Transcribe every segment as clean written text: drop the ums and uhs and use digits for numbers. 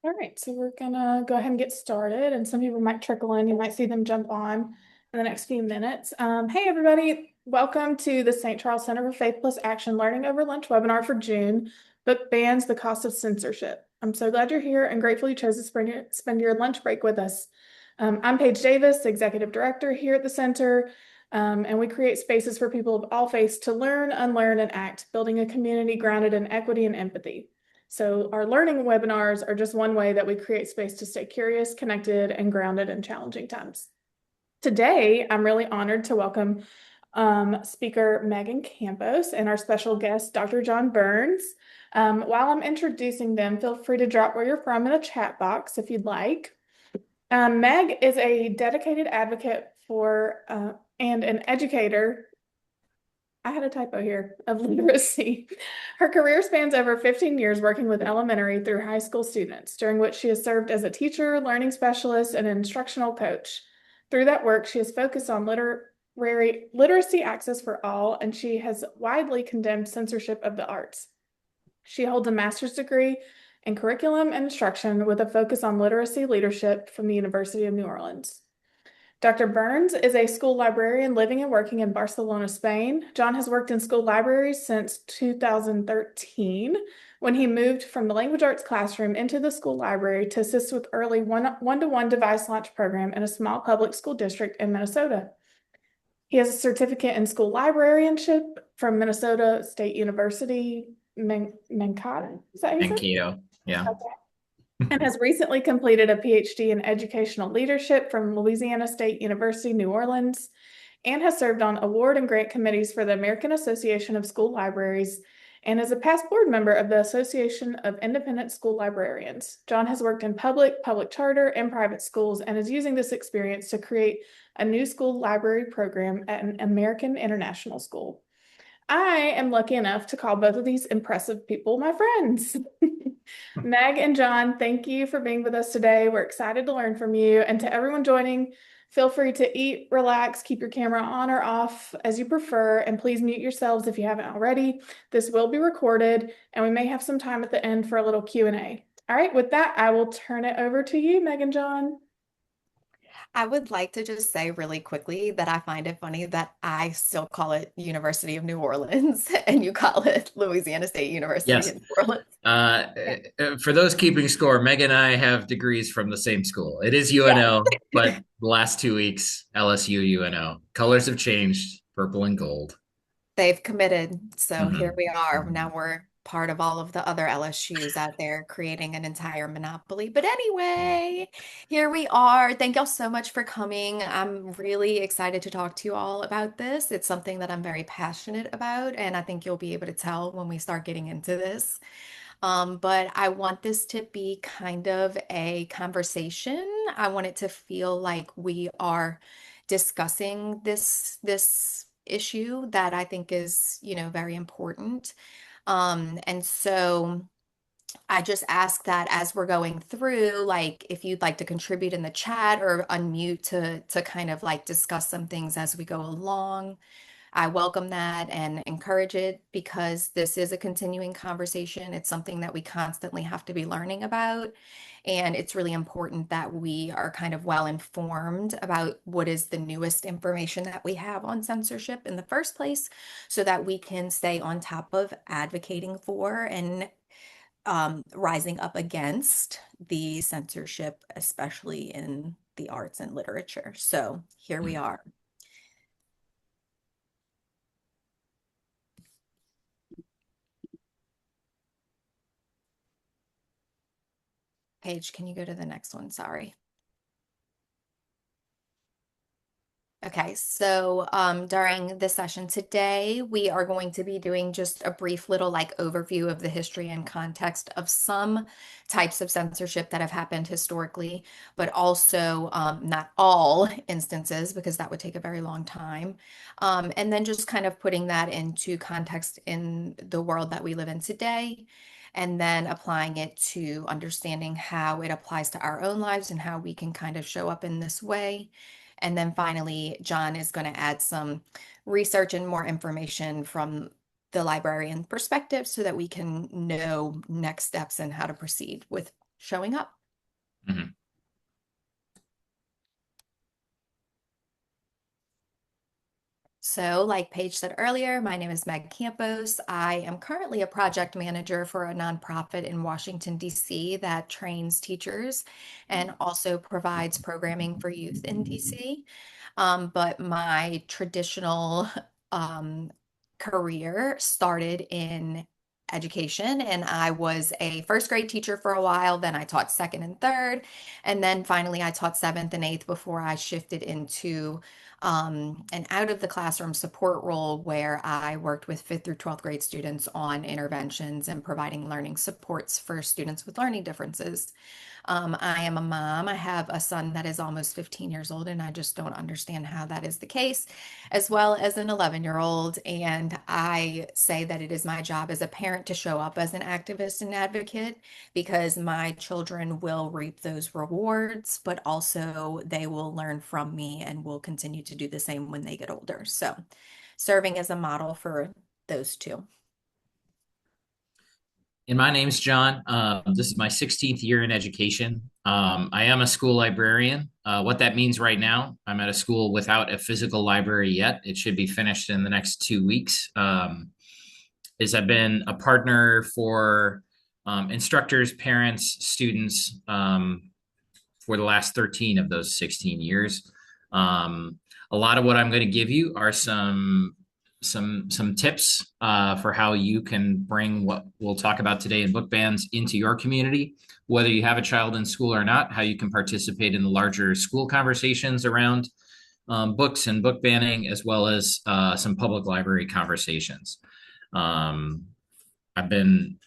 All right, so we're gonna go ahead and get started, and some people might trickle in. You might see them jump on in the next few minutes. Hey, everybody. Welcome to the St. Charles Center for Faith Plus Action Learning Over Lunch webinar for June, Book Bans the Cost of Censorship. I'm so glad you're here and grateful you chose to spend your lunch break with us. I'm Paige Davis, Executive Director here at the Center, and we create spaces for people of all faiths to learn, unlearn, and act, building a community grounded in equity and empathy. So our learning webinars are just one way that we create space to stay curious, connected, and grounded in challenging times. Today, I'm really honored to welcome speaker Meag Campos and our special guest, Dr. John Burns. While I'm introducing them, feel free to drop where you're from in a chat box if you'd like. Meag is a dedicated advocate for and an educator. I had a typo here, of literacy. Her career spans over 15 years working with elementary through high school students, during which she has served as a teacher, learning specialist, and instructional coach. Through that work, she has focused on literacy access for all, and she has widely condemned censorship of the arts. She holds a master's degree in curriculum and instruction with a focus on literacy leadership from the University of New Orleans. Dr. Burns is a school librarian living and working in Barcelona, Spain. John has worked in school libraries since 2013, when he moved from the language arts classroom into the school library to assist with early one-to-one device launch program in a small public school district in Minnesota. He has a certificate in school librarianship from Minnesota State University, Mankato. Is that how you say it? Mankato, yeah. Okay. And has recently completed a PhD in educational leadership from Louisiana State University, New Orleans, and has served on award and grant committees for the American Association of School Libraries and is a past board member of the Association of Independent School Librarians. John has worked in public charter, and private schools and is using this experience to create a new school library program at an American international school. I am lucky enough to call both of these impressive people my friends. Meag and John, thank you for being with us today. We're excited to learn from you. And to everyone joining, feel free to eat, relax, keep your camera on or off as you prefer, and please mute yourselves if you haven't already. This will be recorded, and we may have some time at the end for a little Q&A. All right, with that, I will turn it over to you, Meag and John. I would like to just say really quickly that I find it funny that I still call it University of New Orleans and you call it Louisiana State University Yes. in New Orleans. For those keeping score, Meg and I have degrees from the same school. It is UNO, but the last 2 weeks, LSU, UNO. Colors have changed, purple and gold. They've committed. So here we are. Mhm. Now we're part of all of the other LSUs out there creating an entire monopoly. But anyway, here we are. Thank y'all so much for coming. I'm really excited to talk to you all about this. It's something that I'm very passionate about, and I think you'll be able to tell when we start getting into this. But I want this to be kind of a conversation. I want it to feel like we are discussing this issue that I think is, very important. And so I just ask that as we're going through, like if you'd like to contribute in the chat or unmute to kind of like discuss some things as we go along. I welcome that and encourage it because this is a continuing conversation. It's something that we constantly have to be learning about. And it's really important that we are kind of well informed about what is the newest information that we have on censorship in the first place so that we can stay on top of advocating for and rising up against the censorship, especially in the arts and literature. So here we are. Paige, can you go to the next one? Sorry. Okay, so during this session today, we are going to be doing just a brief little like overview of the history and context of some types of censorship that have happened historically, but also not all instances because that would take a very long time. And then just kind of putting that into context in the world that we live in today, and then applying it to understanding how it applies to our own lives and how we can kind of show up in this way. And then finally, John is going to add some research and more information from the librarian perspective so that we can know next steps and how to proceed with showing up. Mhm. So, like Paige said earlier, my name is Meag Campos. I am currently a project manager for a nonprofit in Washington, D.C. that trains teachers and also provides programming for youth in D.C. But my traditional um, career started in education, and I was a first grade teacher for a while. Then I taught second and third, and then finally I taught seventh and eighth before I shifted into an out of the classroom support role where I worked with fifth through 12th grade students on interventions and providing learning supports for students with learning differences. I am a mom. I have a son that is almost 15 years old, and I just don't understand how that is the case, as well as an 11-year-old. And I say that it is my job as a parent to show up as an activist and advocate because my children will reap those rewards, but also they will learn from me and will continue to do the same when they get older. So, serving as a model for those two. And my name's John. This is my 16th year in education. I am a school librarian. What that means right now, I'm at a school without a physical library yet. It should be finished in the next 2 weeks. Is I've been a partner for instructors, parents, students for the last 13 of those 16 years. A lot of what I'm going to give you are some tips for how you can bring what we'll talk about today in book bans into your community, whether you have a child in school or not, how you can participate in the larger school conversations around books and book banning, as well as some public library conversations. I've been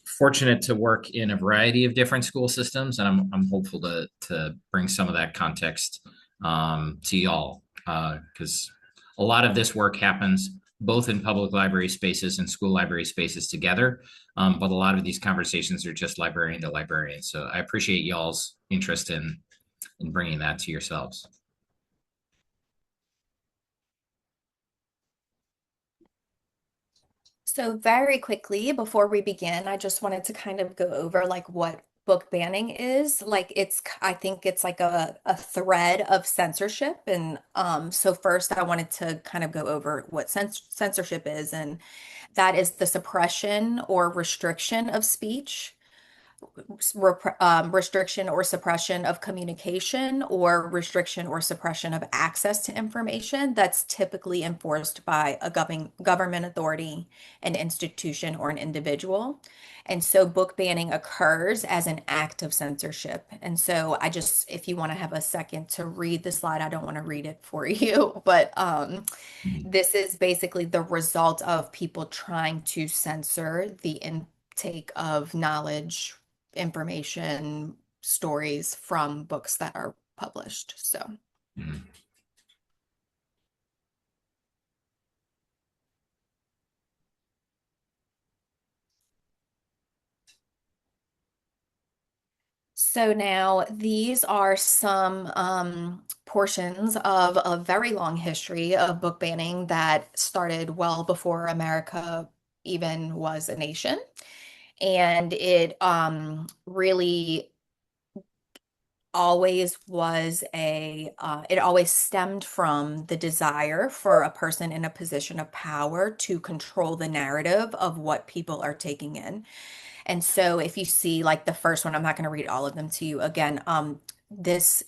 fortunate to work in a variety of different school systems, and I'm hopeful to bring some of that context to y'all because a lot of this work happens both in public library spaces and school library spaces together. But a lot of these conversations are just librarian to librarian. So I appreciate y'all's interest in bringing that to yourselves. So very quickly before we begin, I just wanted to kind of go over like what book banning is. Like I think it's like a thread of censorship. And so first I wanted to kind of go over what censorship is, and that is the suppression or restriction of speech, restriction or suppression of communication, or restriction or suppression of access to information that's typically enforced by a government authority, an institution, or an individual. And so book banning occurs as an act of censorship. And so if you want to have a second to read the slide, I don't want to read it for you, but this is basically the result of people trying to censor the intake of knowledge, information, stories from books that are published. So, Mhm. so now these are some portions of a very long history of book banning that started well before America even was a nation. And it really always was it always stemmed from the desire for a person in a position of power to control the narrative of what people are taking in. And so if you see like the first one, I'm not going to read all of them to you again. This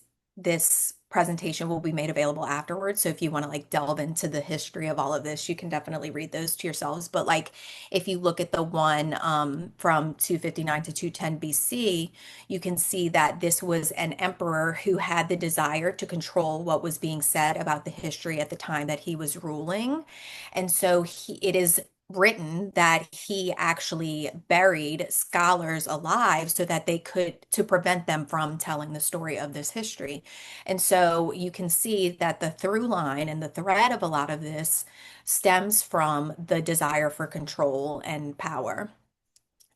presentation will be made available afterwards. So if you want to like delve into the history of all of this, you can definitely read those to yourselves. But like if you look at the one from 259 to 210 BC, you can see that this was an emperor who had the desire to control what was being said about the history at the time that he was ruling. And so it is written that he actually buried scholars alive so that they could to prevent them from telling the story of this history. And so you can see that the through line and the thread of a lot of this stems from the desire for control and power.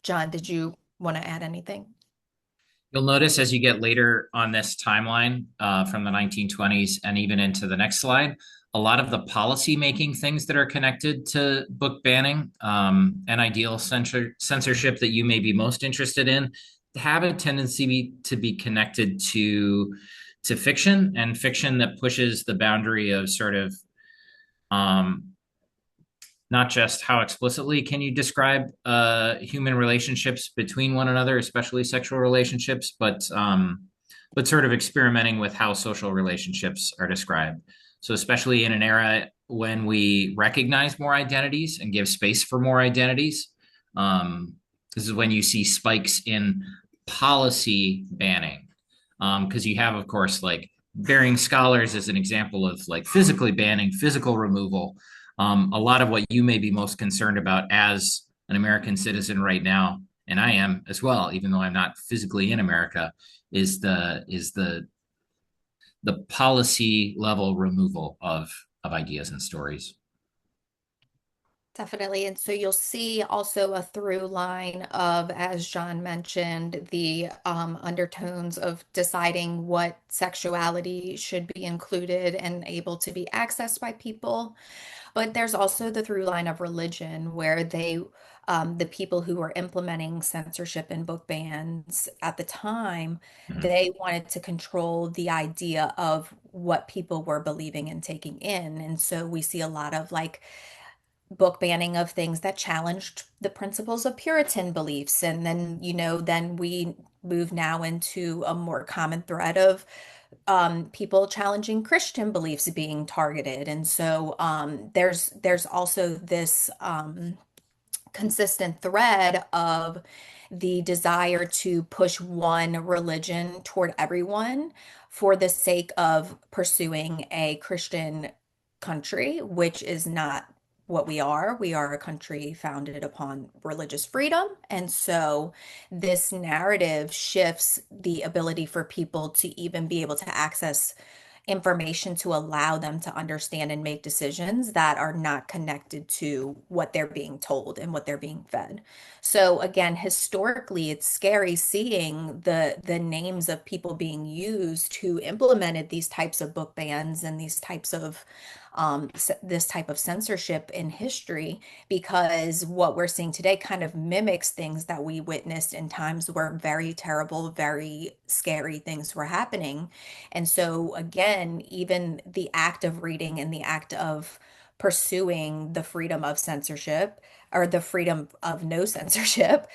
John, did you want to add anything? You'll notice as you get later on this timeline from the 1920s and even into the next slide, a lot of the policy making things that are connected to book banning and ideal censorship that you may be most interested in have a tendency to be connected to fiction, and fiction that pushes the boundary of sort of um, not just how explicitly can you describe human relationships between one another, especially sexual relationships, but sort of experimenting with how social relationships are described. So especially in an era when we recognize more identities and give space for more identities, this is when you see spikes in policy banning, because you have, of course, like varying scholars as an example of like physically banning physical removal. A lot of what you may be most concerned about as an American citizen right now, and I am as well, even though I'm not physically in America, is the policy level removal of ideas and stories. Definitely. And so you'll see also a through line of, as John mentioned, the undertones of deciding what sexuality should be included and able to be accessed by people. But there's also the through line of religion where the people who were implementing censorship and book bans at the time, Mhm. they wanted to control the idea of what people were believing and taking in. And so we see a lot of like book banning of things that challenged the principles of Puritan beliefs. And then, then we move now into a more common thread of people challenging Christian beliefs being targeted. And so there's also this consistent thread of the desire to push one religion toward everyone for the sake of pursuing a Christian country, which is not what we are. We are a country founded upon religious freedom. And so this narrative shifts the ability for people to even be able to access information to allow them to understand and make decisions that are not connected to what they're being told and what they're being fed. So again, historically, it's scary seeing the names of people being used who implemented these types of book bans and these types of this type of censorship in history, because what we're seeing today kind of mimics things that we witnessed in times where very terrible, very scary things were happening. And so, again, even the act of reading and the act of pursuing the freedom of censorship or the freedom of no censorship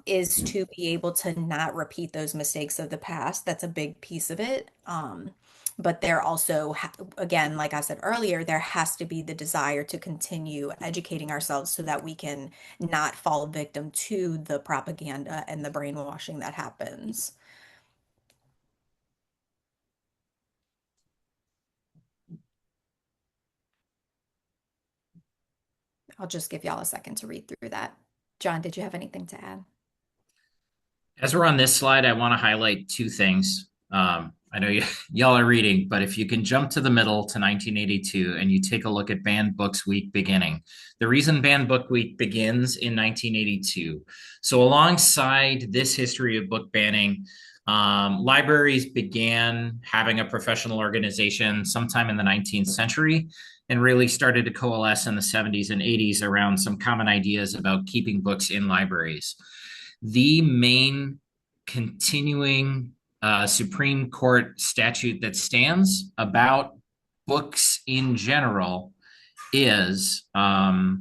is to be able to not repeat those mistakes of the past. That's a big piece of it. But there also, again, like I said earlier, there has to be the desire to continue educating ourselves so that we can not fall victim to the propaganda and the brainwashing that happens. I'll just give y'all a second to read through that. John, did you have anything to add? As we're on this slide, I want to highlight two things. I know y'all are reading, but if you can jump to the middle to 1982 and you take a look at Banned Books Week beginning, the reason Banned Book Week begins in 1982. So alongside this history of book banning, libraries began having a professional organization sometime in the 19th century and really started to coalesce in the 70s and 80s around some common ideas about keeping books in libraries. The main continuing Supreme Court statute that stands about books in general is a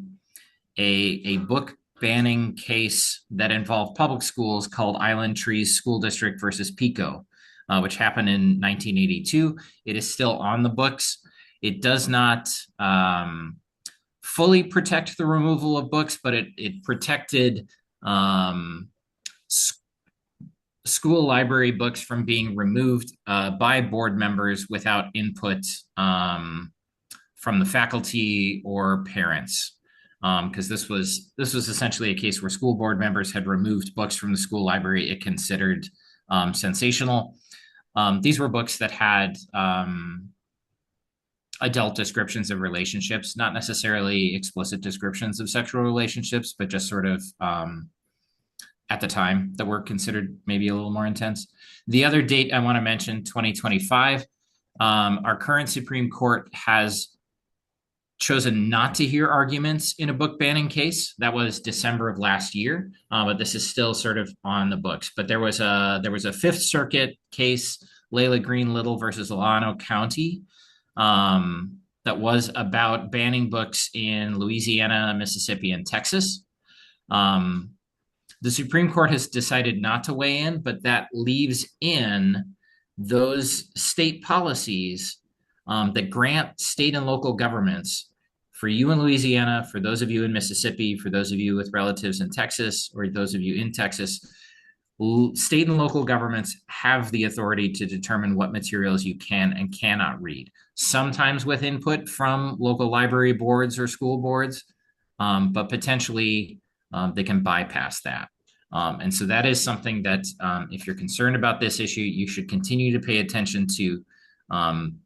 book banning case that involved public schools called Island Trees School District versus Pico, which happened in 1982. It is still on the books. It does not fully protect the removal of books, but it protected school library books from being removed by board members without input from the faculty or parents. Because this was essentially a case where school board members had removed books from the school library it considered sensational. These were books that had adult descriptions of relationships, not necessarily explicit descriptions of sexual relationships, but just sort of at the time that were considered maybe a little more intense. The other date I want to mention, 2025, our current Supreme Court has chosen not to hear arguments in a book banning case. That was December of last year, but this is still sort of on the books. But there was a Fifth Circuit case, Layla Green Little versus Llano County, that was about banning books in Louisiana, Mississippi, and Texas. Um, the Supreme Court has decided not to weigh in, but that leaves in those state policies that grant state and local governments, for you in Louisiana, for those of you in Mississippi, for those of you with relatives in Texas, or those of you in Texas, state and local governments have the authority to determine what materials you can and cannot read, sometimes with input from local library boards or school boards, but potentially they can bypass that. And so that is something that, if you're concerned about this issue, you should continue to pay attention to,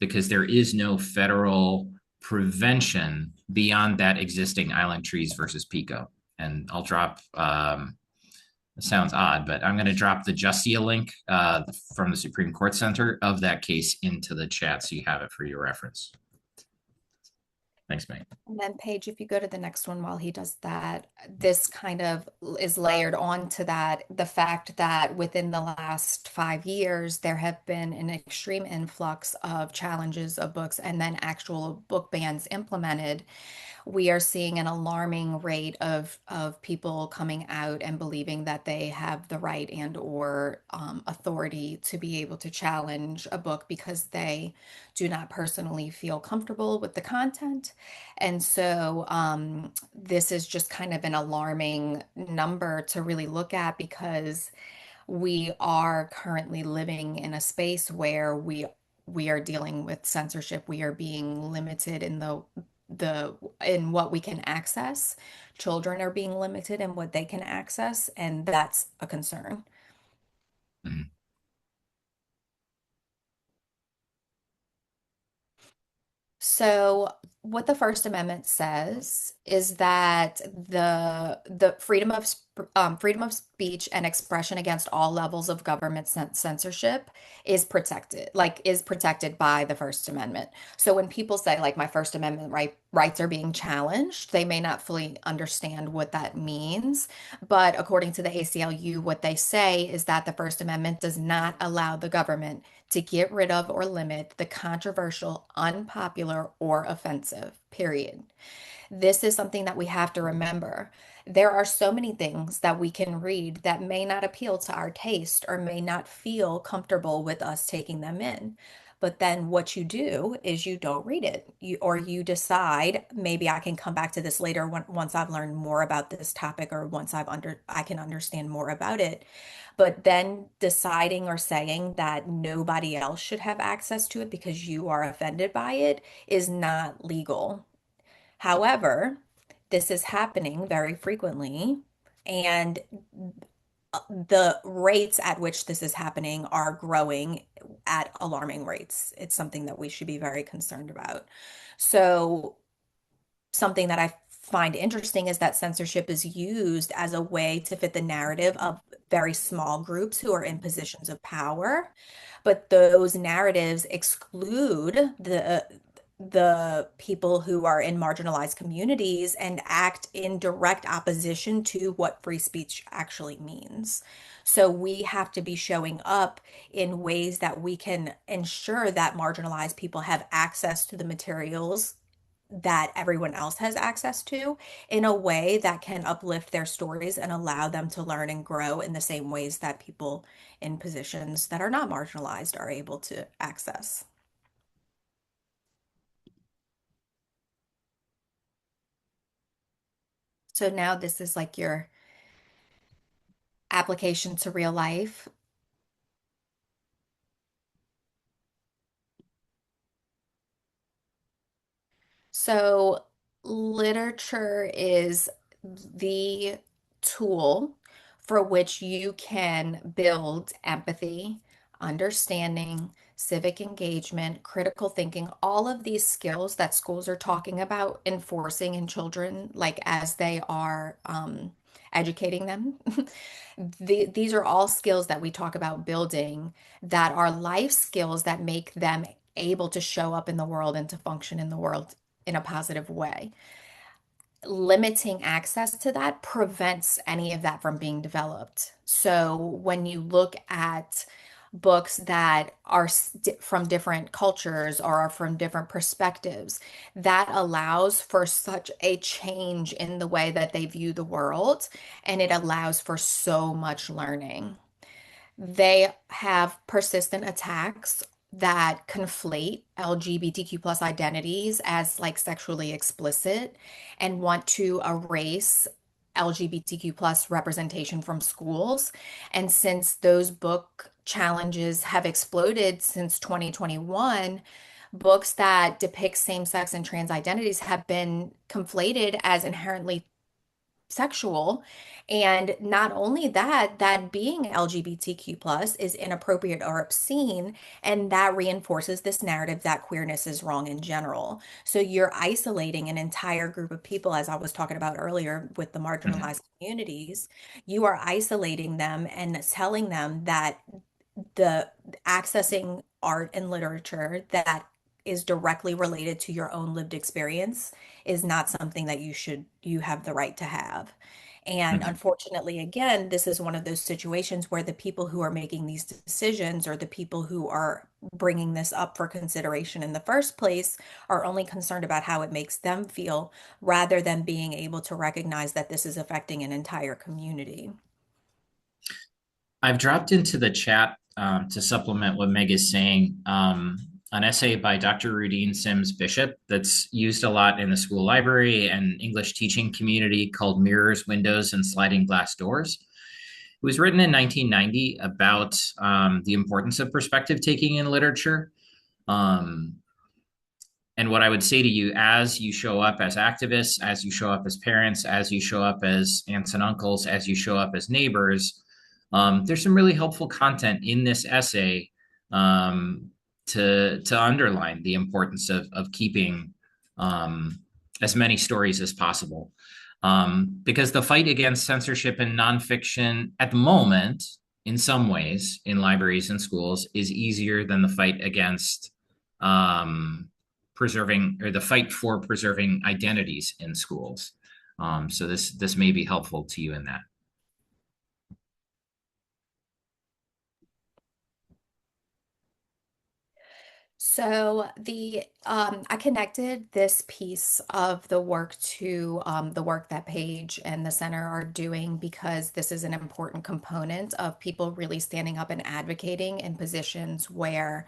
because there is no federal prevention beyond that existing Island Trees versus Pico. And I'll drop, it sounds odd, but I'm going to drop the Justia link from the Supreme Court Center of that case into the chat so you have it for your reference. Thanks, Meag. And then Paige, if you go to the next one while he does that, this kind of is layered onto that, the fact that within the last 5 years, there have been an extreme influx of challenges of books and then actual book bans implemented. We are seeing an alarming rate of people coming out and believing that they have the right and or authority to be able to challenge a book because they do not personally feel comfortable with the content. And so this is just kind of an alarming number to really look at, because we are currently living in a space where we are dealing with censorship. We are being limited in in what we can access. Children are being limited in what they can access, and that's a concern. Mhm. So what the First Amendment says is that the freedom of speech and expression against all levels of government censorship is protected by the First Amendment. So when people say like my First Amendment rights are being challenged, they may not fully understand what that means. But according to the ACLU, what they say is that the First Amendment does not allow the government to get rid of or limit the controversial, unpopular, or offensive, period. This is something that we have to remember. There are so many things that we can read that may not appeal to our taste or may not feel comfortable with us taking them in. But then what you do is you don't read it. Or you decide, maybe I can come back to this later once I've learned more about this topic, or once I can understand more about it. But then deciding or saying that nobody else should have access to it because you are offended by it is not legal. However, this is happening very frequently, and the rates at which this is happening are growing at alarming rates. It's something that we should be very concerned about. So, something that I find interesting is that censorship is used as a way to fit the narrative of very small groups who are in positions of power, but those narratives exclude the people who are in marginalized communities and act in direct opposition to what free speech actually means. So we have to be showing up in ways that we can ensure that marginalized people have access to the materials that everyone else has access to, in a way that can uplift their stories and allow them to learn and grow in the same ways that people in positions that are not marginalized are able to access. So now this is like your application to real life. So literature is the tool for which you can build empathy, understanding, civic engagement, critical thinking, all of these skills that schools are talking about enforcing in children, like as they are educating them. These are all skills that we talk about building, that are life skills that make them able to show up in the world and to function in the world in a positive way. Limiting access to that prevents any of that from being developed. So when you look at books that are from different cultures or are from different perspectives, that allows for such a change in the way that they view the world, and it allows for so much learning. They have persistent attacks that conflate LGBTQ plus identities as like sexually explicit and want to erase LGBTQ plus representation from schools. And since those book challenges have exploded since 2021, books that depict same-sex and trans identities have been conflated as inherently sexual. And not only that, that being LGBTQ plus is inappropriate or obscene, and that reinforces this narrative that queerness is wrong in general. So you're isolating an entire group of people, as I was talking about earlier with the Mhm. marginalized communities. You are isolating them and telling them that the accessing art and literature that is directly related to your own lived experience is not something that you have the right to have. And Mhm. unfortunately, again, this is one of those situations where the people who are making these decisions or the people who are bringing this up for consideration in the first place are only concerned about how it makes them feel rather than being able to recognize that this is affecting an entire community. I've dropped into the chat to supplement what Meg is saying. An essay by Dr. Rudine Sims Bishop that's used a lot in the school library and English teaching community called Mirrors, Windows, and Sliding Glass Doors. It was written in 1990 about the importance of perspective taking in literature. Um, and what I would say to you as you show up as activists, as you show up as parents, as you show up as aunts and uncles, as you show up as neighbors, there's some really helpful content in this essay to underline the importance of keeping as many stories as possible. Because the fight against censorship and nonfiction at the moment, in some ways, in libraries and schools, is easier than the fight against preserving or the fight for preserving identities in schools. So this may be helpful to you in that. So I connected this piece of the work to the work that Paige and the center are doing because this is an important component of people really standing up and advocating in positions where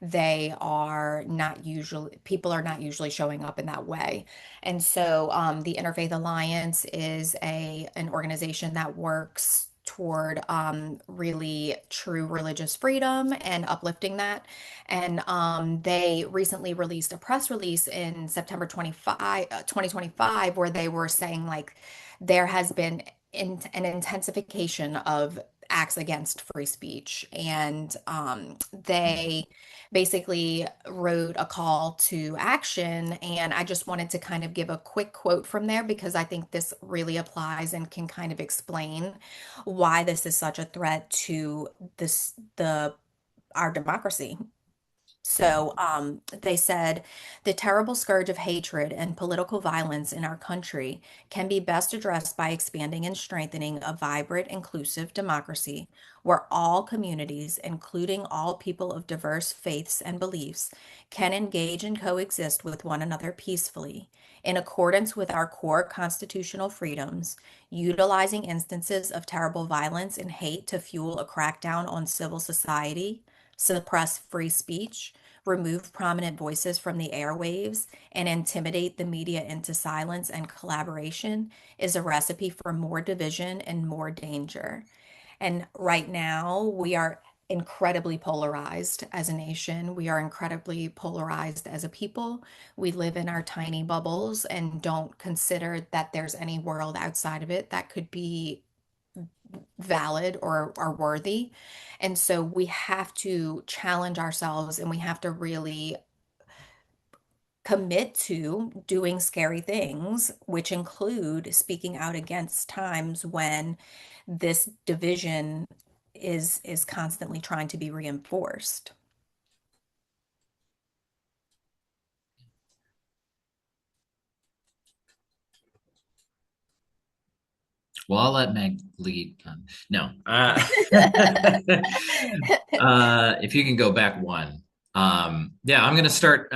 people are not usually showing up in that way. And so the Interfaith Alliance is an organization that works toward really true religious freedom and uplifting that. And they recently released a press release in September 2025, where they were saying like there has been an intensification of acts against free speech. And they basically wrote a call to action. And I just wanted to kind of give a quick quote from there because I think this really applies and can kind of explain why this is such a threat to the our democracy. So they said the terrible scourge of hatred and political violence in our country can be best addressed by expanding and strengthening a vibrant, inclusive democracy where all communities, including all people of diverse faiths and beliefs, can engage and coexist with one another peacefully in accordance with our core constitutional freedoms, utilizing instances of terrible violence and hate to fuel a crackdown on civil society, suppress free speech, remove prominent voices from the airwaves, and intimidate the media into silence and collaboration is a recipe for more division and more danger. And right now, we are incredibly polarized as a nation. We are incredibly polarized as a people. We live in our tiny bubbles and don't consider that there's any world outside of it that could be valid or worthy. And so we have to challenge ourselves and we have to really commit to doing scary things, which include speaking out against times when this division is constantly trying to be reinforced. Well, I'll let Meg lead. No. If you can go back one. Yeah, I'm going to start.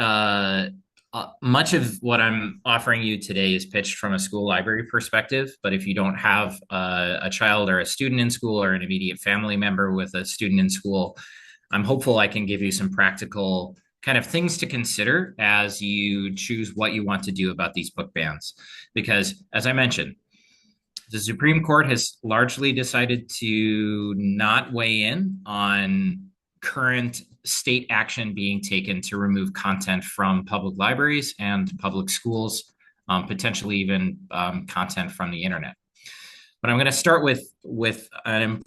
Much of what I'm offering you today is pitched from a school library perspective. But if you don't have a child or a student in school or an immediate family member with a student in school, I'm hopeful I can give you some practical kind of things to consider as you choose what you want to do about these book bans. Because as I mentioned, the Supreme Court has largely decided to not weigh in on current state action being taken to remove content from public libraries and public schools, potentially even content from the internet. But I'm going to start with an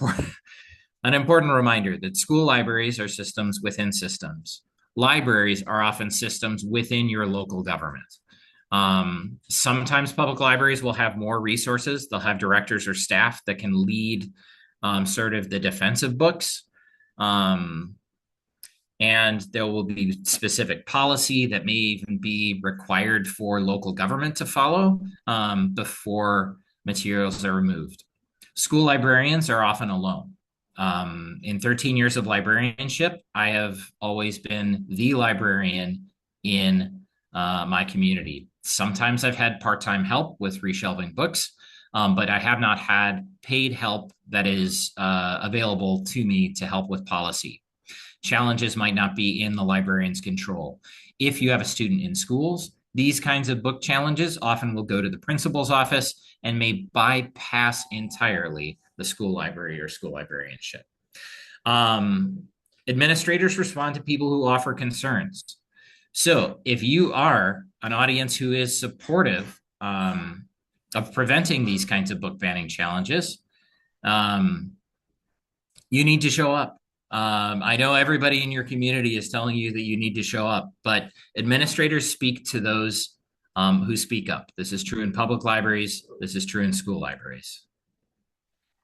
important reminder that school libraries are systems within systems. Libraries are often systems within your local government. Sometimes public libraries will have more resources. They'll have directors or staff that can lead sort of the defense of books. And there will be specific policy that may even be required for local government to follow before materials are removed. School librarians are often alone. In 13 years of librarianship, I have always been the librarian in my community. Sometimes I've had part-time help with reshelving books, but I have not had paid help that is available to me to help with policy. Challenges might not be in the librarian's control. If you have a student in schools, these kinds of book challenges often will go to the principal's office and may bypass entirely the school library or school librarianship. Administrators respond to people who offer concerns. So if you are an audience who is supportive of preventing these kinds of book banning challenges, you need to show up. I know everybody in your community is telling you that you need to show up, but administrators speak to those who speak up. This is true in public libraries. This is true in school libraries.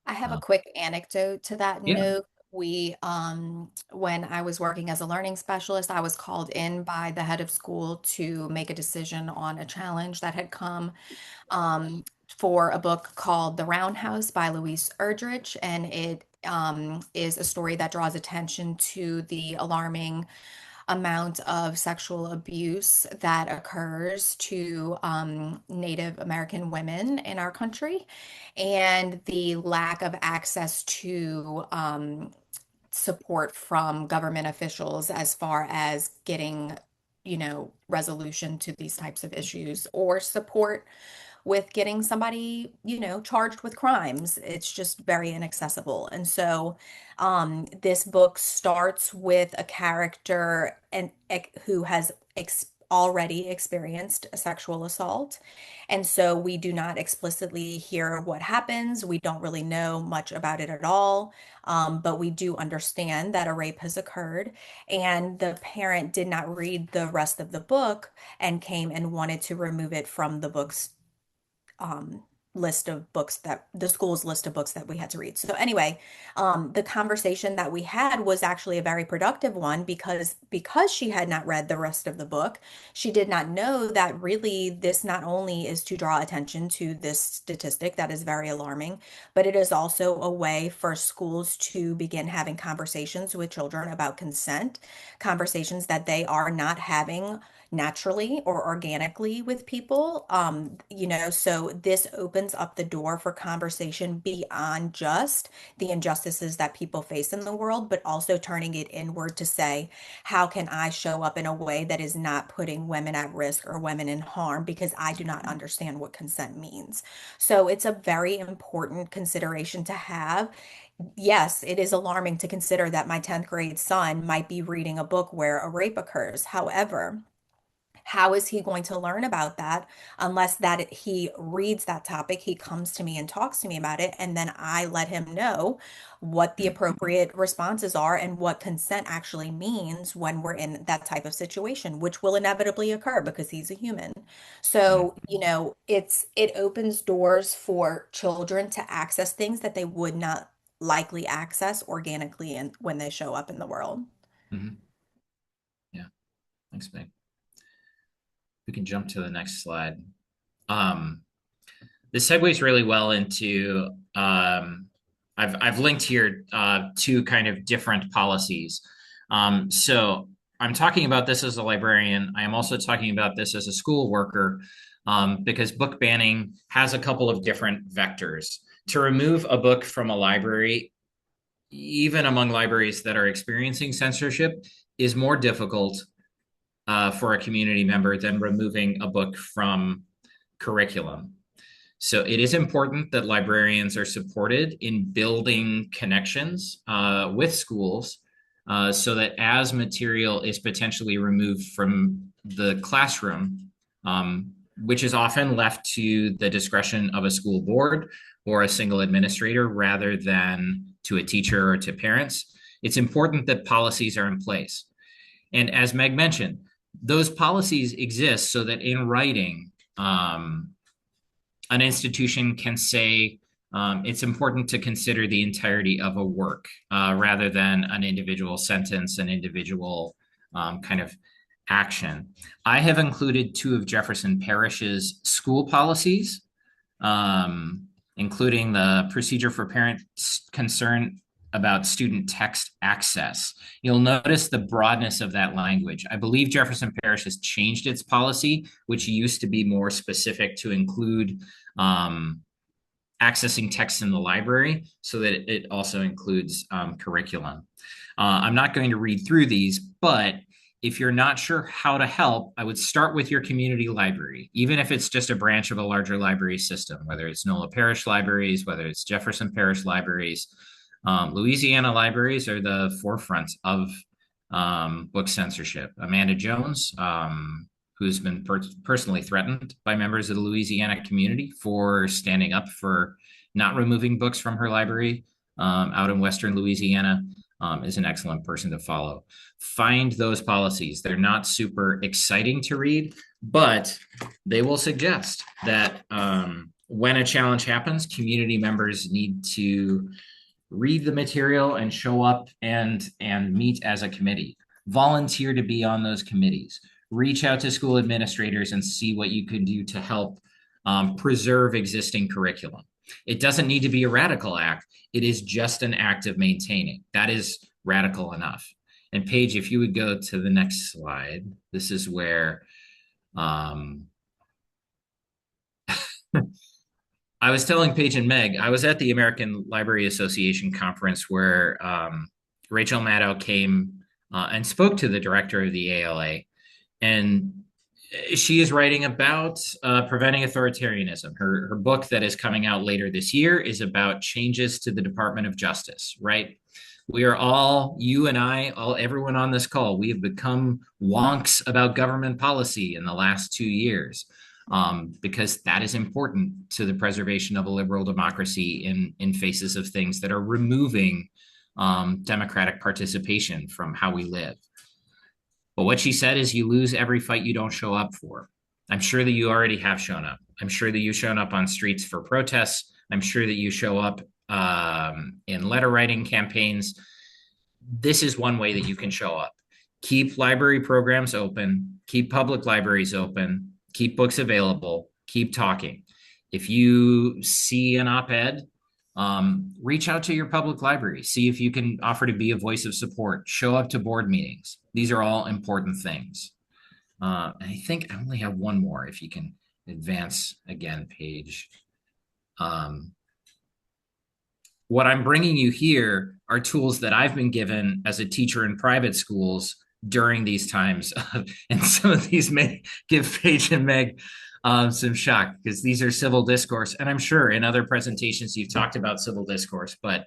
I have a quick anecdote to that Yeah. note. When I was working as a learning specialist, I was called in by the head of school to make a decision on a challenge that had come um, for a book called The Roundhouse by Louise Erdrich. And it is a story that draws attention to the alarming amount of sexual abuse that occurs to Native American women in our country and the lack of access to support from government officials as far as getting, resolution to these types of issues or support with getting somebody, charged with crimes. It's just very inaccessible. And so this book starts with a character who has already experienced a sexual assault. And so we do not explicitly hear what happens. We don't really know much about it at all. But we do understand that a rape has occurred. And the parent did not read the rest of the book and came and wanted to remove it from the book's um, list of books that the school's list of books that we had to read. So anyway, the conversation that we had was actually a very productive one because she had not read the rest of the book, she did not know that really this not only is to draw attention to this statistic that is very alarming, but it is also a way for schools to begin having conversations with children about consent, conversations that they are not having naturally or organically with people. So this opens up the door for conversation beyond just the injustices that people face in the world, but also turning it inward to say, how can I show up in a way that is not putting women at risk or women in harm because I do not understand what consent means. So it's a very important consideration to have. Yes, it is alarming to consider that my 10th grade son might be reading a book where a rape occurs. However, how is he going to learn about that unless that he reads that topic, he comes to me and talks to me about it, and then I let him know what the appropriate responses are and what consent actually means when we're in that type of situation, which will inevitably occur because he's a human. So, it opens doors for children to access things that they would not likely access organically and when they show up in the world. Mm-hmm. Yeah. Thanks, Meg. We can jump to the next slide. this segues really well into I've linked here two kind of different policies. So I'm talking about this as a librarian. I am also talking about this as a school worker because book banning has a couple of different vectors. To remove a book from a library, even among libraries that are experiencing censorship, is more difficult for a community member than removing a book from curriculum. So it is important that librarians are supported in building connections with schools so that as material is potentially removed from the classroom, which is often left to the discretion of a school board or a single administrator rather than to a teacher or to parents, it's important that policies are in place. And as Meg mentioned, those policies exist so that in writing, an institution can say it's important to consider the entirety of a work rather than an individual sentence, an individual kind of action. I have included two of Jefferson Parish's school policies, including the procedure for parents concerned about student text access. You'll notice the broadness of that language. I believe Jefferson Parish has changed its policy, which used to be more specific to include accessing text in the library, so that it also includes curriculum. I'm not going to read through these, but if you're not sure how to help, I would start with your community library, even if it's just a branch of a larger library system, whether it's NOLA Parish libraries, whether it's Jefferson Parish libraries. Louisiana libraries are the forefront of book censorship. Amanda Jones, who's been personally threatened by members of the Louisiana community for standing up for not removing books from her library out in Western Louisiana, is an excellent person to follow. Find those policies. They're not super exciting to read, but they will suggest that when a challenge happens, community members need to read the material and show up and meet as a committee. Volunteer to be on those committees. Reach out to school administrators and see what you can do to help preserve existing curriculum. It doesn't need to be a radical act. It is just an act of maintaining. That is radical enough. And Paige, if you would go to the next slide, this is where I was telling Paige and Meg, I was at the American Library Association conference where Rachel Maddow came and spoke to the director of the ALA. And she is writing about preventing authoritarianism. Her book that is coming out later this year is about changes to the Department of Justice, right? We are all, you and I, everyone on this call, we have become wonks about government policy in the last 2 years. Because that is important to the preservation of a liberal democracy in faces of things that are removing democratic participation from how we live. But what she said is you lose every fight you don't show up for. I'm sure that you already have shown up. I'm sure that you've shown up on streets for protests. I'm sure that you show up in letter writing campaigns. This is one way that you can show up. Keep library programs open, keep public libraries open, keep books available, keep talking. If you see an op-ed, reach out to your public library. See if you can offer to be a voice of support. Show up to board meetings. These are all important things. I think I only have one more. If you can advance again, Paige. What I'm bringing you here are tools that I've been given as a teacher in private schools during these times. And some of these may give Paige and Meg some shock because these are civil discourse. And I'm sure in other presentations you've talked about civil discourse, but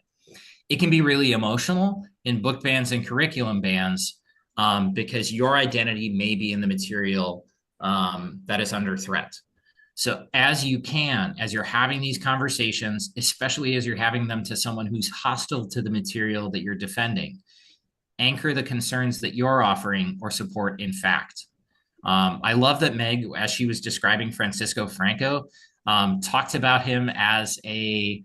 it can be really emotional in book bans and curriculum bans because your identity may be in the material that is under threat. So as you're having these conversations, especially as you're having them to someone who's hostile to the material that you're defending, anchor the concerns that you're offering or support in fact. I love that Meg, as she was describing Francisco Franco, talked about him as a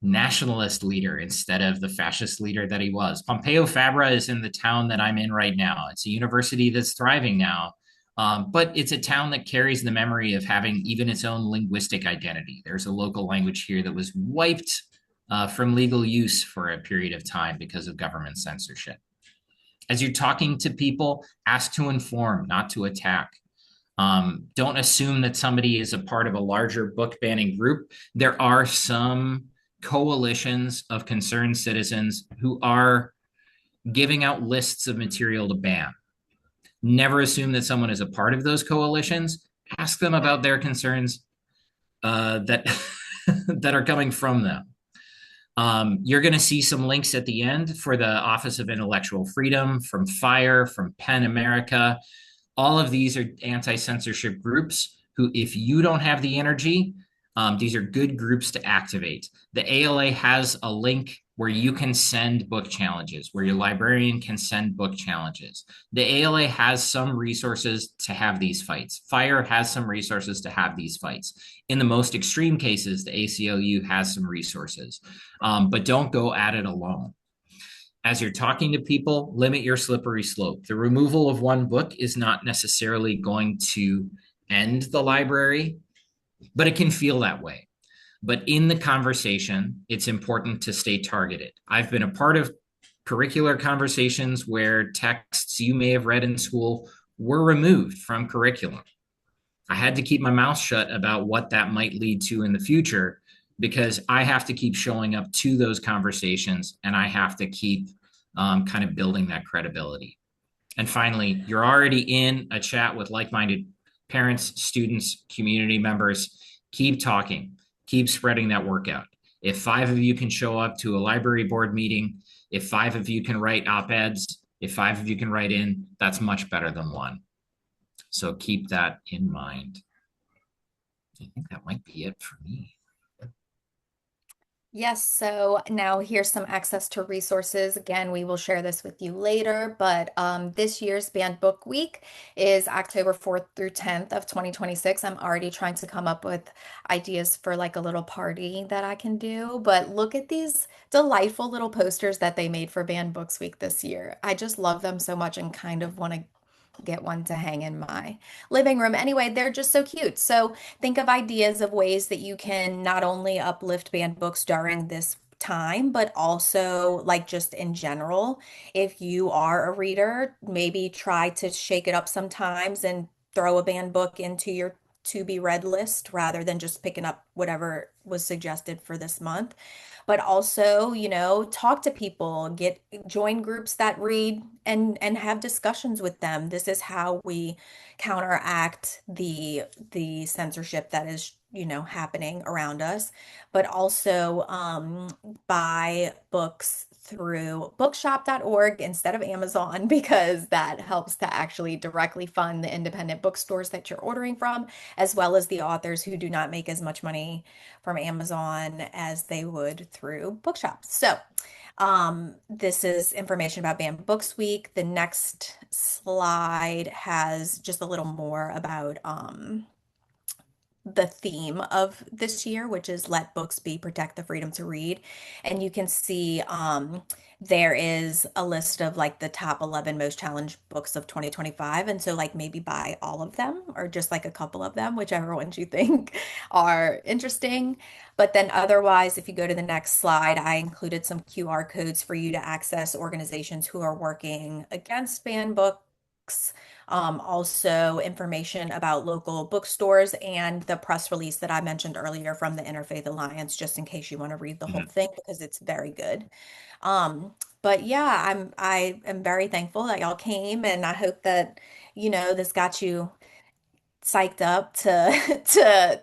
nationalist leader instead of the fascist leader that he was. Pompeo Fabra is in the town that I'm in right now. It's a university that's thriving now, But it's a town that carries the memory of having even its own linguistic identity. There's a local language here that was wiped from legal use for a period of time because of government censorship. As you're talking to people, ask to inform, not to attack. Don't assume that somebody is a part of a larger book banning group. There are some coalitions of concerned citizens who are giving out lists of material to ban. Never assume that someone is a part of those coalitions. Ask them about their concerns that that are coming from them. You're going to see some links at the end for the Office of Intellectual Freedom, from FIRE, from PEN America. All of these are anti-censorship groups who, if you don't have the energy, these are good groups to activate. The ALA has a link where you can send book challenges, where your librarian can send book challenges. The ALA has some resources to have these fights. FIRE has some resources to have these fights. In the most extreme cases, the ACLU has some resources, but don't go at it alone. As you're talking to people, limit your slippery slope. The removal of one book is not necessarily going to end the library, but it can feel that way. But in the conversation, it's important to stay targeted. I've been a part of curricular conversations where texts you may have read in school were removed from curriculum. I had to keep my mouth shut about what that might lead to in the future, because I have to keep showing up to those conversations, and I have to keep kind of building that credibility. And finally, you're already in a chat with like-minded parents, students, community members. Keep talking, keep spreading that word out. If 5 of you can show up to a library board meeting, if 5 of you can write op-eds, if 5 of you can write in, that's much better than 1. So keep that in mind. I think that might be it for me. Yes, so now here's some access to resources. Again, we will share this with you later, but this year's Banned Book Week is October 4th through 10th of 2026. I'm already trying to come up with ideas for like a little party that I can do, but look at these delightful little posters that they made for Banned Books Week this year. I just love them so much and kind of want to get one to hang in my living room. Anyway, they're just so cute. So think of ideas of ways that you can not only uplift banned books during this time, but also like just in general. If you are a reader, maybe try to shake it up sometimes and throw a banned book into your to be read list rather than just picking up whatever was suggested for this month. But also, talk to people, join groups that read and have discussions with them. This is how we counteract the censorship that is, happening around us. But also buy books through bookshop.org instead of Amazon, because that helps to actually directly fund the independent bookstores that you're ordering from, as well as the authors who do not make as much money from Amazon as they would through bookshops. So this is information about Banned Books Week. The next slide has just a little more about the theme of this year, which is Let Books Be, Protect the Freedom to Read. And you can see there is a list of like the top 11 most challenged books of 2025. And so like maybe buy all of them or just like a couple of them, whichever ones you think are interesting. But then otherwise, if you go to the next slide, I included some QR codes for you to access organizations who are working against banned books, also information about local bookstores and the press release that I mentioned earlier from the Interfaith Alliance, just in case you want to read the whole thing because it's very good. But yeah, I am very thankful that y'all came, and I hope that, this got you psyched up to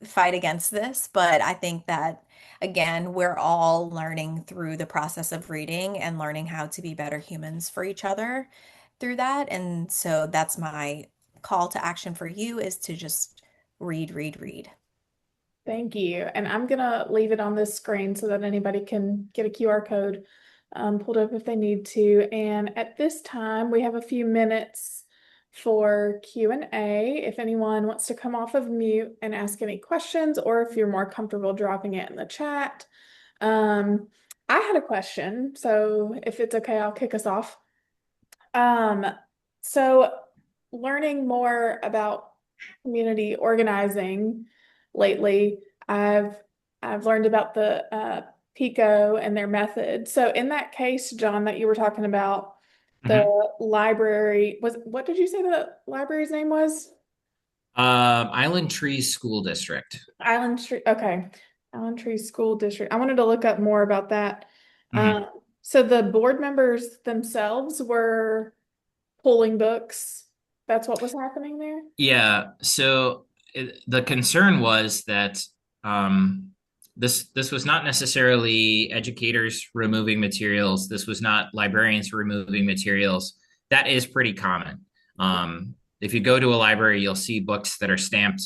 fight against this. But I think that again, we're all learning through the process of reading and learning how to be better humans for each other through that. And so that's my call to action for you, is to just read, read, read. Thank you. And I'm gonna leave it on this screen so that anybody can get a QR code pulled up if they need to. And at this time, we have a few minutes for Q&A. If anyone wants to come off of mute and ask any questions, or if you're more comfortable dropping it in the chat. I had a question, so if it's okay, I'll kick us off. So learning more about community organizing lately. I've I've learned about the PICO and their method. So in that case, John, that you were talking about, the Mhm. library was, what did you say the library's name was? Island Trees School District. Island Tree. Okay. Island Tree School District. I wanted to look up more about that. Mhm. So the board members themselves were pulling books. That's what was happening there. Yeah. So the concern was that um, this was not necessarily educators removing materials. This was not librarians removing materials. That is pretty common. If you go to a library, you'll see books that are stamped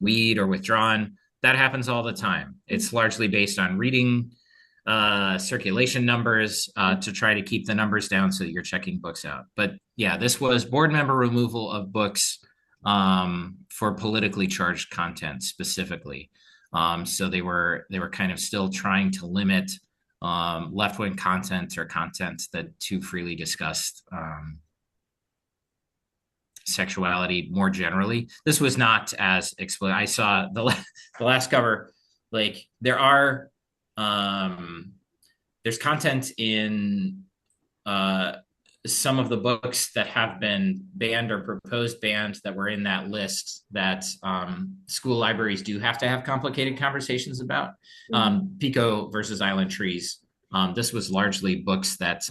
weed or withdrawn. That happens all the time. It's largely based on reading circulation numbers to try to keep the numbers down so that you're checking books out. But yeah, this was board member removal of books for politically charged content specifically. So they were kind of still trying to limit left wing content or content that too freely discussed sexuality more generally. This was not as explicit. I saw the last cover. Like um, there's content in uh, some of the books that have been banned or proposed banned that were in that list that school libraries do have to have complicated conversations about. Mhm. Pico versus Island Trees. This was largely books that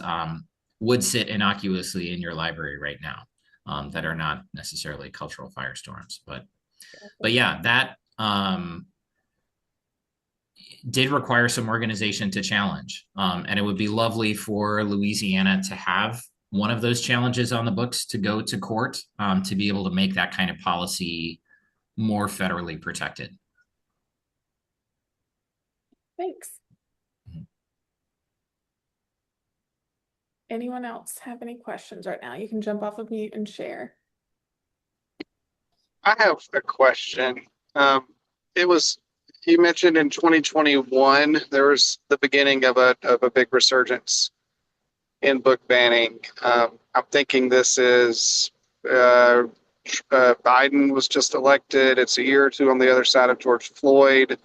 would sit innocuously in your library right now that are not necessarily cultural firestorms. But yeah, that did require some organization to challenge. And it would be lovely for Louisiana to have one of those challenges on the books to go to court to be able to make that kind of policy more federally protected. Thanks. Anyone else have any questions right now? You can jump off of mute and share. I have a question. Um, it was you mentioned in 2021 there was the beginning of a big resurgence in book banning. I'm thinking this is uh, Biden was just elected. It's a year or two on the other side of George Floyd.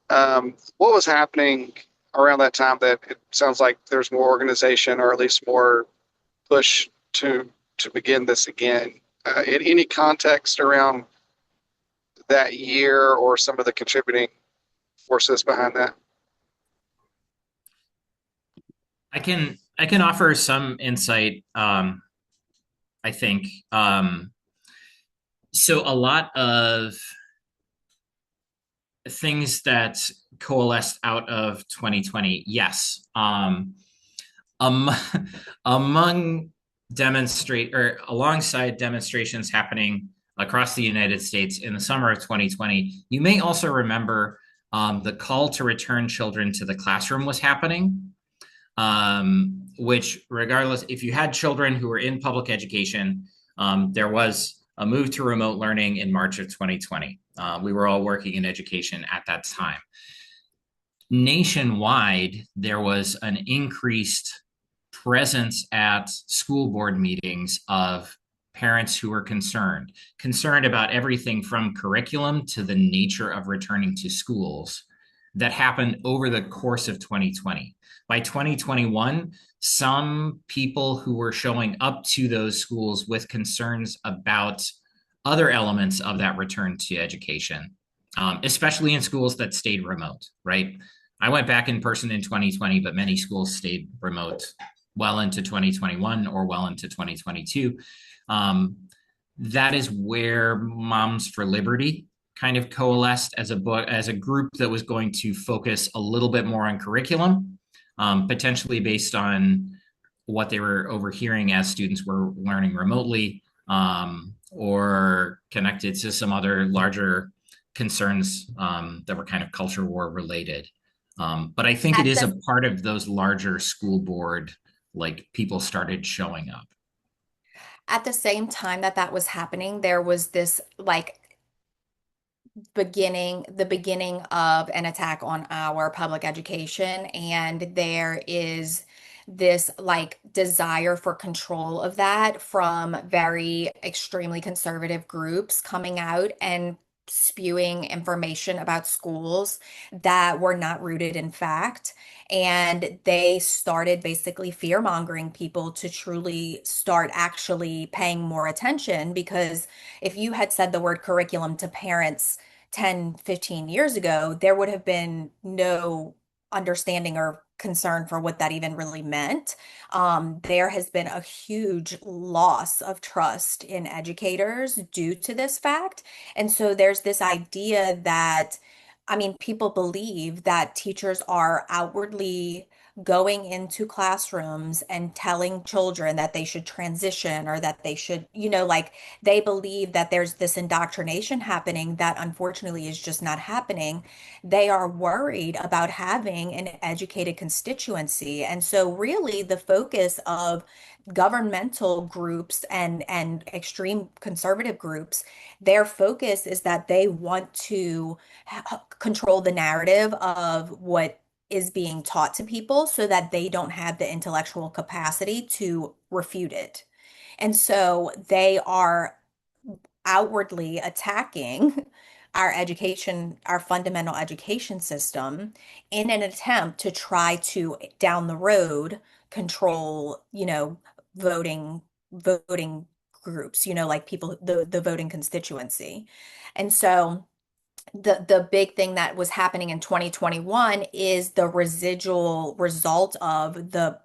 What was happening around that time that it sounds like there's more organization or at least more push to begin this again? In any context around that year or some of the contributing forces behind that? I can offer some insight. I think so. A lot of things that coalesced out of 2020, yes. Um, among demonstrate or alongside demonstrations happening across the United States in the summer of 2020, you may also remember the call to return children to the classroom was happening. Which, regardless, if you had children who were in public education, there was a move to remote learning in March of 2020. We were all working in education at that time. Nationwide, there was an increased presence at school board meetings of parents who were concerned about everything from curriculum to the nature of returning to schools that happened over the course of 2020. By 2021, some people who were showing up to those schools with concerns about other elements of that return to education, especially in schools that stayed remote, right? I went back in person in 2020, but many schools stayed remote well into 2021 or well into 2022. Um, that is where Moms for Liberty kind of coalesced as a book, as a group that was going to focus a little bit more on curriculum, potentially based on what they were overhearing as students were learning remotely, or connected to some other larger concerns that were kind of culture war related. But I think it At is a the part of those larger school board, like people started showing up. at the same time that that was happening, there was this like the beginning of an attack on our public education, and there is this like desire for control of that from very extremely conservative groups coming out and spewing information about schools that were not rooted in fact. And they started basically fear mongering people to truly start actually paying more attention. Because if you had said the word curriculum to parents 10, 15 years ago, there would have been no understanding or concern for what that even really meant. There has been a huge loss of trust in educators due to this fact. And so there's this idea that, I mean, people believe that teachers are outwardly going into classrooms and telling children that they should transition or that they should, like they believe that there's this indoctrination happening that unfortunately is just not happening. They are worried about having an educated constituency. And so really the focus of governmental groups and extreme conservative groups, their focus is that they want to control the narrative of what is being taught to people so that they don't have the intellectual capacity to refute it. And so they are outwardly attacking our education, our fundamental education system in an attempt to try to, down the road, control, voting groups, like people, the voting constituency. And so the big thing that was happening in 2021 is the residual result of the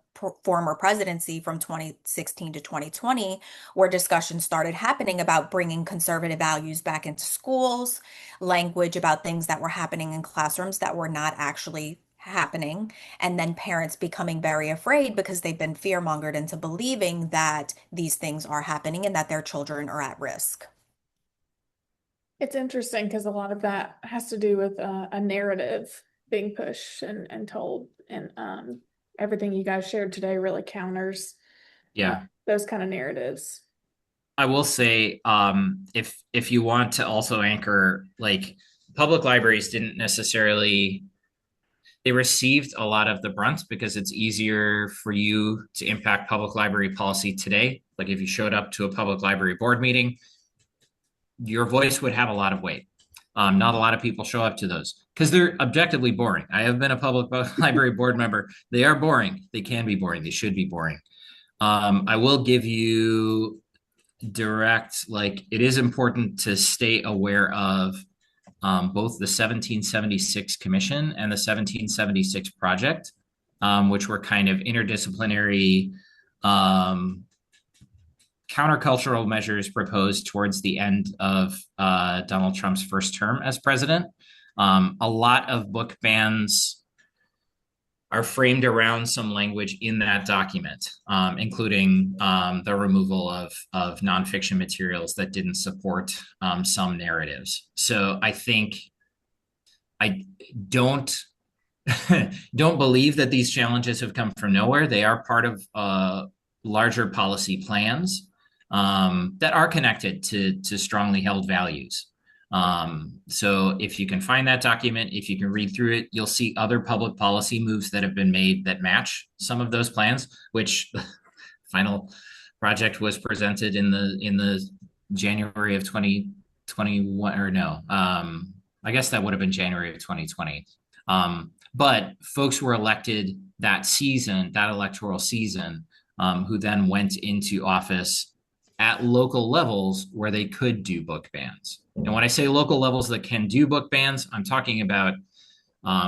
former presidency from 2016 to 2020, where discussions started happening about bringing conservative values back into schools, language about things that were happening in classrooms that were not actually happening, and then parents becoming very afraid because they've been fear-mongered into believing that these things are happening and that their children are at risk. It's interesting because a lot of that has to do with a narrative being pushed and told, and everything you guys shared today really counters those kind of narratives. I will say, if you want to also anchor, like public libraries didn't necessarily, they received a lot of the brunt because it's easier for you to impact public library policy today. Like if you showed up to a public library board meeting, your voice would have a lot of weight. Not a lot of people show up to those because they're objectively boring. I have been a public library board member. They are boring. They can be boring. They should be boring. I will give you direct, like it is important to stay aware of both the 1776 Commission and the 1776 Project, which were kind of interdisciplinary countercultural measures proposed towards the end of Donald Trump's first term as president. A lot of book bans are framed around some language in that document, including the removal of nonfiction materials that didn't support some narratives. So I think I don't don't believe that these challenges have come from nowhere. They are part of larger policy plans that are connected to strongly held values. So if you can find that document, if you can read through it, you'll see other public policy moves that have been made that match some of those plans, which the final project was presented in the January of 2021, or no, I guess that would have been January of 2020. But folks were elected that season, that electoral season, who then went into office at local levels where they could do book bans. And when I say local levels that can do book bans, I'm talking about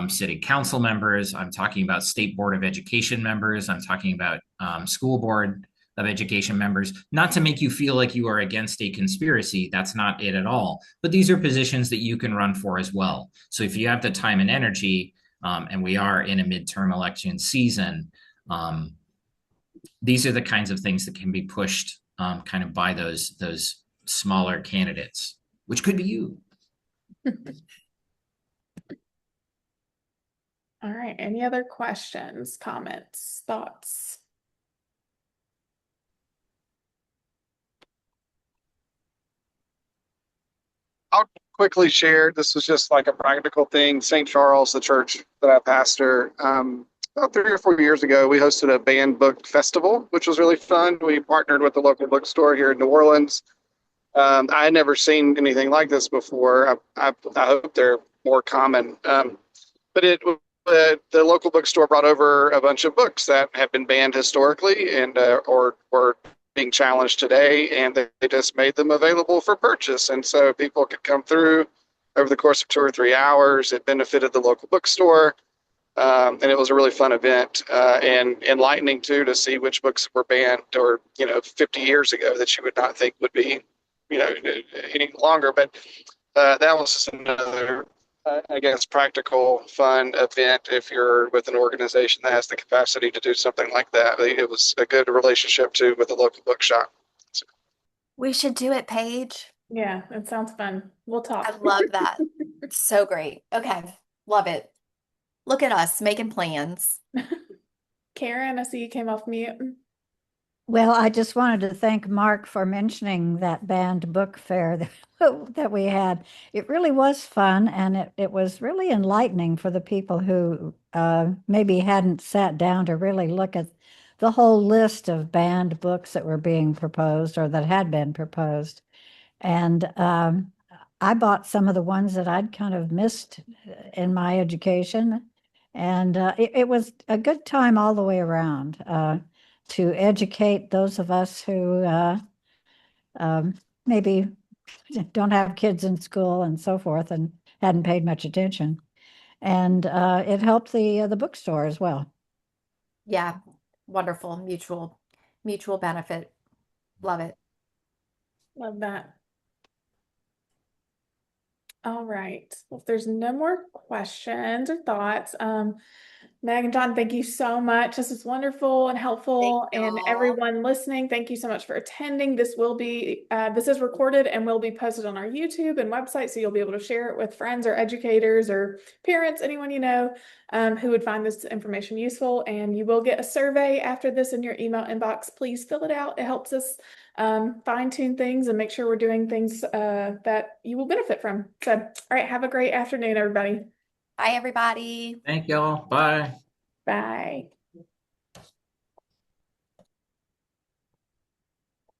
city council members, I'm talking about state board of education members, I'm talking about school board of education members, not to make you feel like you are against a conspiracy. That's not it at all. But these are positions that you can run for as well. So if you have the time and energy, and we are in a midterm election season, these are the kinds of things that can be pushed kind of by those smaller candidates, which could be you. All right. Any other questions, comments, thoughts? I'll quickly share. This was just like a practical thing. St. Charles, the church that I pastor, about 3 or 4 years ago, we hosted a banned book festival, which was really fun. We partnered with the local bookstore here in New Orleans. I had never seen anything like this before. I hope they're more common. But the local bookstore brought over a bunch of books that have been banned historically and or were being challenged today, and they just made them available for purchase. And so people could come through over the course of 2 or 3 hours. It benefited the local bookstore, and it was a really fun event and enlightening too to see which books were banned or 50 years ago that you would not think would be any longer. But that was just another I guess, practical, fun event if you're with an organization that has the capacity to do something like that. It was a good relationship too with the local bookshop. So, We should do it, Paige. Yeah, it sounds fun. We'll I talk. love that. So great. Okay. Love it. Look at us making plans. Karen, I see you came off mute. Well, I just wanted to thank Mark for mentioning that banned book fair that we had. It really was fun, and it was really enlightening for the people who maybe hadn't sat down to really look at the whole list of banned books that were being proposed or that had been proposed. And I bought some of the ones that I'd kind of missed in my education. And it was a good time all the way around to educate those of us who maybe don't have kids in school and so forth and hadn't paid much attention. And it helped the bookstore as well. Yeah. Wonderful. Mutual benefit. Love it. Love that. All right. Well, if there's no more questions or thoughts, Meg and John, thank you so much. This is wonderful and helpful. Thank And y'all. everyone listening, thank you so much for attending. This is recorded and will be posted on our YouTube and website, so you'll be able to share it with friends or educators or parents, anyone you know who would find this information useful. And you will get a survey after this in your email inbox. Please fill it out. It helps us fine-tune things and make sure we're doing things that you will benefit from. So, all right, have a great afternoon, everybody. Bye, everybody. Thank y'all. Bye. Bye.